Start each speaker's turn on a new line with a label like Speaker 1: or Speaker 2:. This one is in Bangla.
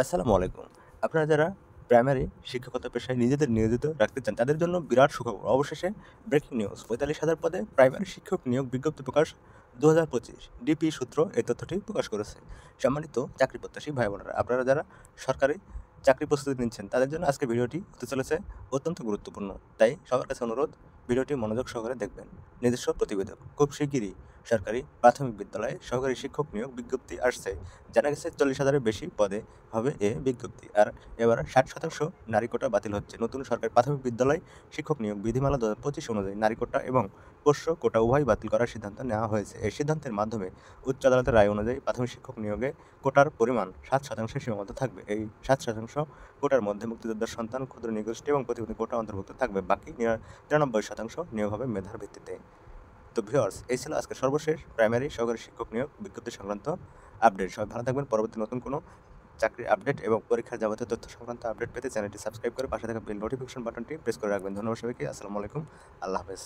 Speaker 1: আসসালামু আলাইকুম। আপনারা যারা প্রাইমারি শিক্ষকতা পেশায় নিজেদের নিয়োজিত রাখতে চান, তাদের জন্য বিরাট সুখবর। অবশেষে ব্রেকিং নিউজ ৪৫,০০০ পদে প্রাইমারি শিক্ষক নিয়োগ বিজ্ঞপ্তি প্রকাশ ২০২৫। ডিপি সূত্র এই তথ্যটি প্রকাশ করেছে। সম্মানিত চাকরি প্রত্যাশী ভাই বোনেরা, আপনারা যারা সরকারি চাকরি প্রস্তুতি নিচ্ছেন, তাদের জন্য আজকের ভিডিওটি হতে চলেছে অত্যন্ত গুরুত্বপূর্ণ। তাই সবার কাছে অনুরোধ, ভিডিওটি মনোযোগ সহকারে দেখবেন। নিজস্ব প্রতিবেদক। খুব শিগগিরই সরকারি প্রাথমিক বিদ্যালয়ে সহকারী শিক্ষক নিয়োগ বিজ্ঞপ্তি আসছে। জানা গেছে ৪০,০০০-এর বেশি পদে হবে এ বিজ্ঞপ্তি। আর এবার ৬০% নারী কোটা বাতিল হচ্ছে। নতুন সরকারি প্রাথমিক বিদ্যালয় শিক্ষক নিয়োগ বিধিমালা ২০২৫ অনুযায়ী নারী কোটা এবং পোষ্য কোটা উভয়ই বাতিল করার সিদ্ধান্ত নেওয়া হয়েছে। এই সিদ্ধান্তের মাধ্যমে উচ্চ আদালতের রায় অনুযায়ী প্রাথমিক শিক্ষক নিয়োগে কোটার পরিমাণ ৭% সীমাবদ্ধ থাকবে। এই ৭% কোটার মধ্যে মুক্তিযোদ্ধার সন্তান, ক্ষুদ্র নৃগোষ্ঠী এবং প্রতিবন্ধী কোটা অন্তর্ভুক্ত থাকবে। বাকি ৯৩% নিয়োগ হবে মেধার ভিত্তিতে। তো ভিউয়ার্স, এই ছিল আজকের সর্বশেষ প্রাইমারি সহকারী শিক্ষক নিয়োগ বিজ্ঞপ্তি সংক্রান্ত আপডেট। সবাই ভালো থাকবেন। পরবর্তী নতুন কোনো চাকরির আপডেট এবং পরীক্ষার যাবতীয় তথ্য সংক্রান্ত আপডেট পেতে চ্যানেলটি সাবস্ক্রাইব করে পাশে থাকা বেল নোটিফিকেশন বাটনটি প্রেস করে রাখবেন। ধন্যবাদ সবাইকে। আসসালামু আলাইকুম। আল্লাহ হাফেজ।